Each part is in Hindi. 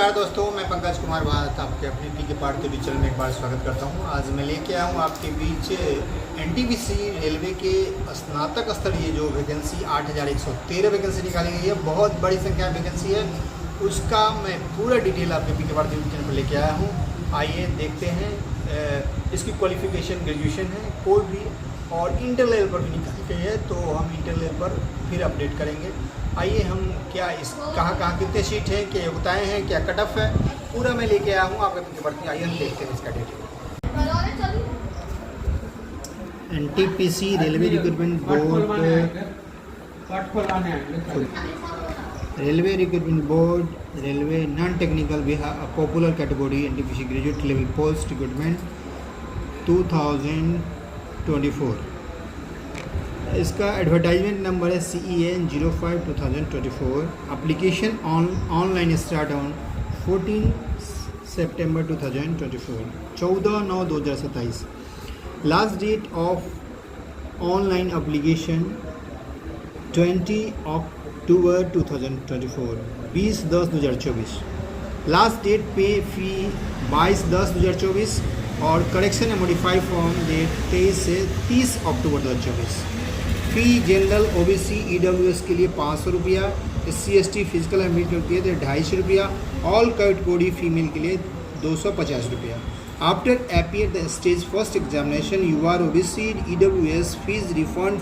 नमस्कार दोस्तों, मैं पंकज कुमार भारत आपके अपने पीके पार्ट के बीच चैनल में एक बार स्वागत करता हूं। आज मैं लेके आया हूं आपके बीच एनटीपीसी रेलवे के स्नातक स्तरीय जो वैकेंसी 8113 वैकेंसी निकाली गई है, बहुत बड़ी संख्या में वैकेंसी है। उसका मैं पूरा डिटेल आपके पीके पार्ट के बीच चैनल पर लेके आया हूँ। आइए देखते हैं। इसकी क्वालिफिकेशन ग्रेजुएशन है, कोई भी और इंटर लेवल पर भी निकाली गई है, तो हम इंटर लेवल पर फिर अपडेट करेंगे। आइए हम क्या इस कहाँ कितने सीट हैं, क्या योग्यताएँ हैं, क्या कट ऑफ है, पूरा मैं लेके आया हूँ आपके पीछे बढ़ती। आइए हम देखते हैं इसका detail. NTPC railway recruitment board, railway non technical popular category NTPC graduate level post recruitment 2024। इसका एडवर्टाइजमेंट नंबर है CEN 05/2024। Application online start on 14 सितंबर 2024, 14/9/2027। Last date of online application 20 अक्टूबर 2024, 20/10/2024। लास्ट डेट पे फी 22/10/2024 और correction and modify form date 23 से 30 अक्टूबर 2024। फी जनरल OBC EWS के लिए 500 रुपया, SC ST physical and medical के लिए 250 रुपया, ऑल कैटेगरी फीमेल के लिए 250 रुपया। After appear the stage first examination UR OBC EWS fees refund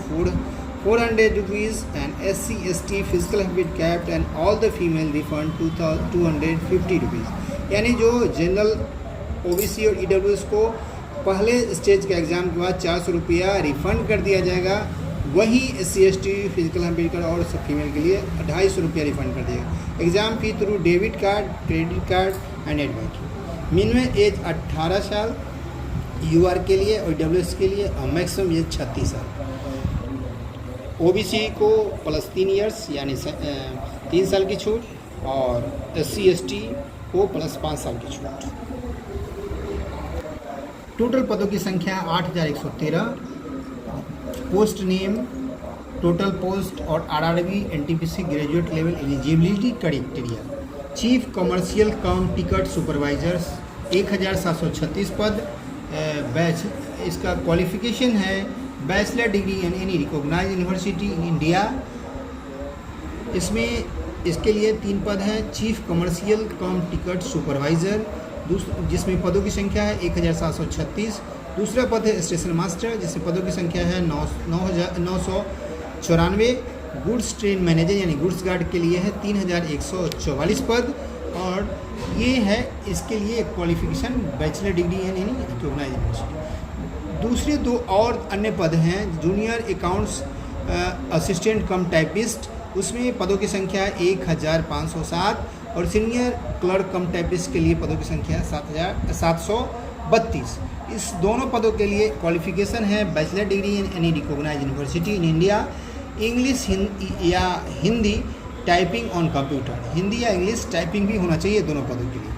400 rupees and SC ST physical handicapped and all the female refund 250 rupees. यानी जो जनरल OBC और EWS को पहले स्टेज के एग्ज़ाम के बाद 400 रुपया रिफ़ंड कर दिया जाएगा, वही SC ST फिजिकल मेडिकल और सब फीमेल के लिए 250 रुपया रिफ़ंड कर देगा। Exam fee through debit card, credit card and net banking. Minimum age 18 साल UR के लिए और EWS के लिए, और मैक्सिमम एज 36 साल। OBC को +3 ईयर्स यानी 3 साल की छूट, और SC ST को +5 साल की छूट। टोटल पदों की संख्या 8113। पोस्ट नेम, टोटल पोस्ट और RRB NTPC graduate level eligibility criteria. Chief commercial cum ticket supervisors 1736 पद। बैच इसका क्वालिफिकेशन है bachelor degree in any recognised university in India. इसमें इसके लिए 3 पद हैं। Chief commercial cum ticket supervisor, जिसमें पदों की संख्या है 1736। दूसरा पद है स्टेशन मास्टर, जिसमें पदों की संख्या है 994। गुड्स ट्रेन मैनेजर यानी गुड्स गार्ड के लिए है 3144 पद। और ये है इसके लिए क्वालिफिकेशन बैचलर डिग्री है नहीं रिकॉग्नाइज्ड यूनिवर्सिटी। दूसरे 2 और अन्य पद हैं। जूनियर अकाउंट्स असिस्टेंट कम टाइपिस्ट, उसमें पदों की संख्या है 1507। और सीनियर क्लर्क कम टाइपिस्ट के लिए पदों की संख्या है 732। इस दोनों पदों के लिए क्वालिफिकेशन है bachelor degree in any recognised university in India. English या Hindi typing on computer, Hindi या इंग्लिश टाइपिंग भी होना चाहिए दोनों पदों के लिए।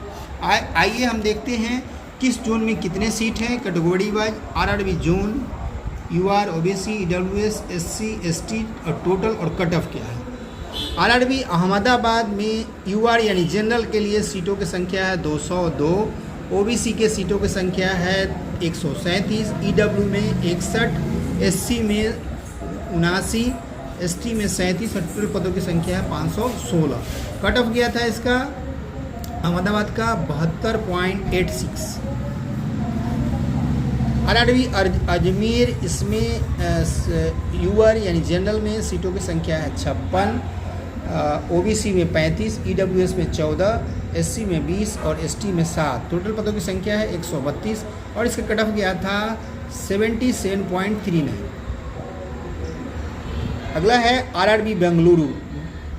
आइए हम देखते हैं किस जोन में कितने सीट हैं category wise. RRB zone, UR OBC EWS SC ST और टोटल और कट ऑफ क्या है। RRB अहमदाबाद में UR यानी जनरल के लिए सीटों की संख्या है 202। OBC के सीटों की संख्या है 137, EW में 61, SC में 79, ST में 37 और टोटल पदों की संख्या है 516। कट ऑफ गया था इसका अहमदाबाद का 72.86। RRB अजमेर, इसमें UR यानी जनरल में सीटों की संख्या है 56, OBC में 35, EWS में 14, SC में 20 और ST में 7। टोटल पदों की संख्या है 132 और इसका कट ऑफ गया था 77.39। अगला है RRB बेंगलुरु।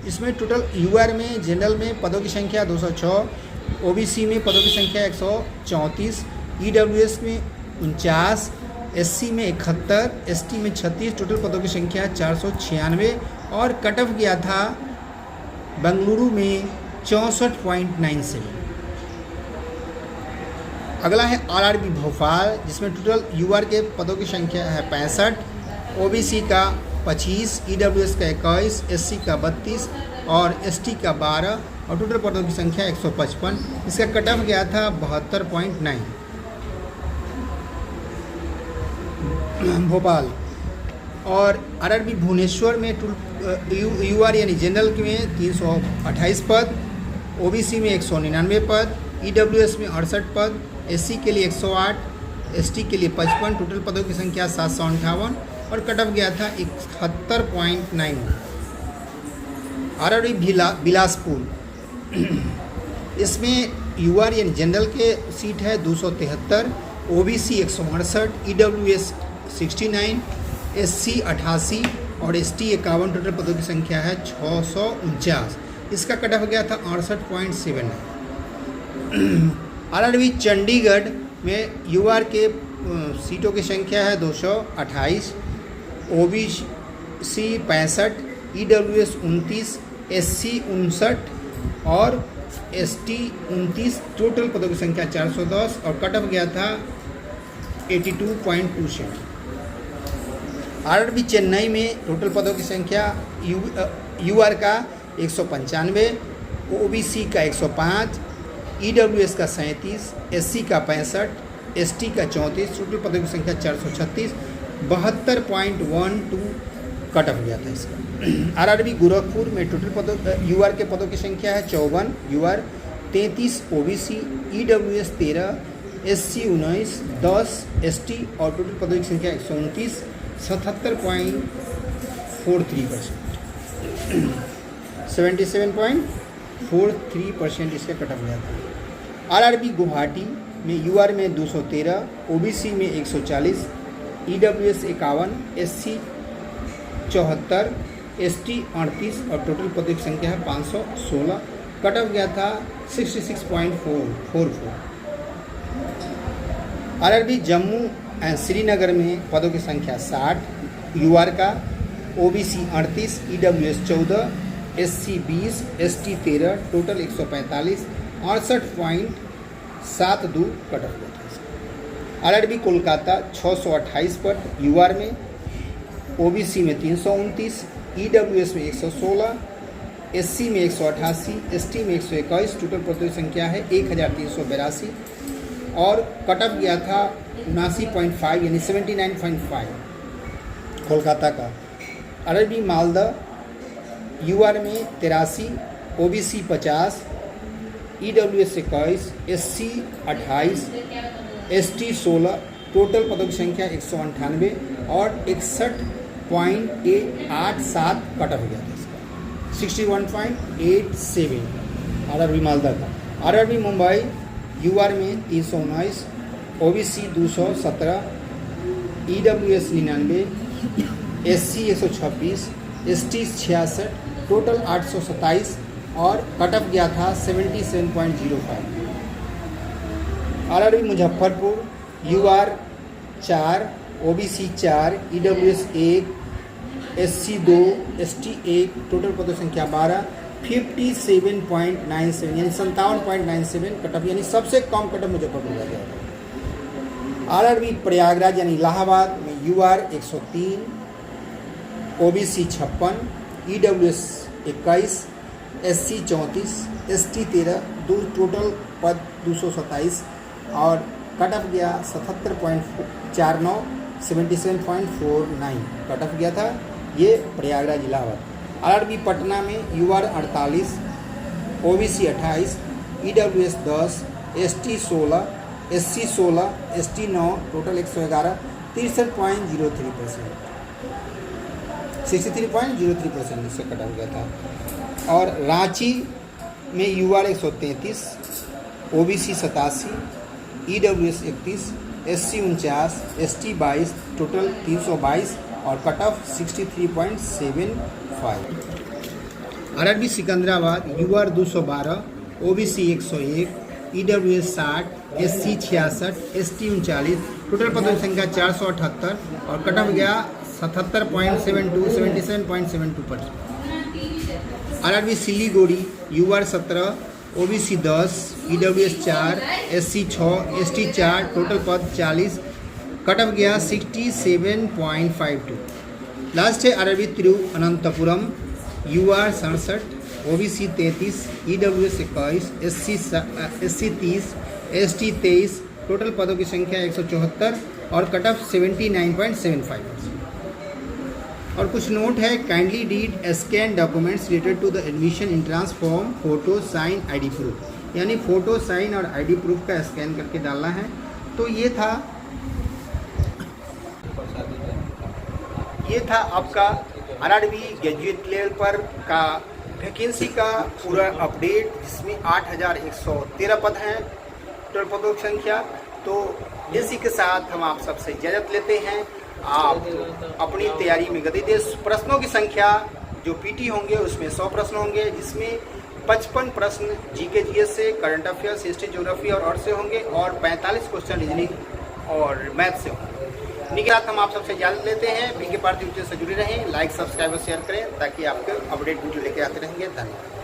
इसमें टोटल UR में जनरल में पदों की संख्या 206, OBC में पदों की संख्या 134, EWS में 49, SC में 71, ST में 36। टोटल पदों की संख्या 496 और कट ऑफ गया था बेंगलुरु में 64.97। अगला है RRB भोपाल, जिसमें टोटल UR के पदों की संख्या है 65, OBC का 25, EWS का 21, SC का 32 और ST का 12। और टोटल पदों की संख्या 155। इसका कट ऑफ गया था 72.9। भोपाल और आरआरबी भुवनेश्वर में यूआर यानी जनरल में 328 पद, ओबीसी में 199 पद, ईडब्ल्यूएस में 68 पद, एससी के लिए 108, एसटी के लिए 55, टोटल पदों की संख्या 758 और कट ऑफ गया था 71.9। आरआरबी बिलासपुर इसमें यूआर यानी जनरल के सीट है 273, ओबीसी 168, ईडब्ल्यूएस 69, एससी 88 और एसटी 51, टोटल पदों की संख्या है 649। इसका कट ऑफ गया था 68.7। आरआरबी चंडीगढ़ में यूआर के सीटों की संख्या है 228, ओबीसी 65, ईडब्ल्यूएस 29, एससी 59 और एसटी 29, टोटल पदों की संख्या 410 और कट ऑफ गया था 82.27। आरआरबी चेन्नई में टोटल पदों की संख्या यूआर का 195, ओबीसी का 105, ईडब्ल्यूएस का 37, एससी का 65, एसटी का 34, टोटल पदों की संख्या 436, 72.12 कट ऑफ गया था इसका। आरआरबी गोरखपुर में टोटल पदों यूआर के पदों की संख्या है 54, UR 33, OBC, EWS 13, SC 19, 10, ST और टोटल पदों की संख्या 129, 77.43%, 77.43% इसका कट ऑफ गया था। आरआरबी गुवाहाटी में यूआर में 213, ओबीसी में 140, ईडब्ल्यूएस 51, एससी 74, एसटी 38 और टोटल पदों की संख्या है 516, कट ऑफ गया था 66.44। आरआरबी जम्मू एंड श्रीनगर में पदों की संख्या 60, यूआर का, OBC 38, EWS 14, SC 20, ST 13, total 145, 68.72 cut off गया था। आरआरबी कोलकाता 628 पद, यूआर में, ओबीसी में 329, ईडब्ल्यूएस में 116, एससी में 188, एसटी में 121, टोटल पदों की संख्या है 1382 और कट ऑफ गया था 79.5 यानी 79.5 कोलकाता का। आरआरबी मालदा यूआर में 83, OBC 50, EWS 21, SC 28, ST 16, total पदों की संख्या 198 और 61.87 कट ऑफ गया था इसका, 61.87 आरआरबी मालदा का। आरआरबी मुंबई यूआर में 319, OBC 217, EWS 99, SC 126, ST 66, total 827 और कट ऑफ गया था 77.05। RRB Muzaffarpur UR 4, OBC 4, EWS 1, SC 2, ST 1, total पदों संख्या 12, 57.97 यानी 57.97 कट ऑफ यानी सबसे कम कट ऑफ मुजफ्फरपुर का गया था। आरआरबी प्रयागराज यानी इलाहाबाद में UR 103, OBC 56, EWS 21, SC 34, ST 13, total पद 227 और कट ऑफ गया 77.49 77.49 कट ऑफ गया था। ये प्रयागराज इलाहाबाद। आरआरबी पटना में UR 48, OBC 28, EWS 10, ST 16, SC 16, ST 9, total 111, 63.03%, 63.03% इससे कट ऑफ गया था। और रांची में UR 133, OBC 87, EWS 31, SC 49, ST 22, total 322 और cut off 63.75। RRB Secunderabad UR 212, OBC 101, EWS 60, SC 66, ST 39, total पदों की संख्या 478 और कट ऑफ गया 77.72 77.72%। RRB Siliguri UR 17, OBC 10, EWS 4, SC 6, ST 4, total पद 40, कट ऑफ गया 67.52। लास्ट है RRB Thiruvananthapuram UR 67, OBC 33, EWS 21, SC 30, ST 23, total पदों की संख्या 174 और कट ऑफ 79.75%। और कुछ नोट है, kindly read scan documents related to the admission entrance form, photo, sign, ID proof, यानी फोटो, साइन और आईडी प्रूफ का स्कैन करके डालना है। तो ये था आपका RRB ग्रेजुएट लेवल पर का वैकेंसी का पूरा अपडेट, जिसमें 8113 पद हैं टोटल पदों की संख्या। तो इसी के साथ हम आप सबसे इजाज़त लेते हैं। आप अपनी तैयारी में गति दें। प्रश्नों की संख्या जो पीटी होंगे उसमें 100 प्रश्न होंगे, जिसमें 55 प्रश्न जीके जीएस से, करंट अफेयर्स, हिस्ट्री, ज्योग्राफी और से होंगे, और 45 क्वेश्चन रीजनिंग और मैथ से होंगे। इन्हीं के साथ हम आप सबसे इजाज़त लेते हैं। पीके पार्थ यूट्यूब से जुड़े रहें, लाइक, सब्सक्राइब और शेयर करें ताकि आपके अपडेट वीडियो लेके आते रहेंगे। धन्यवाद।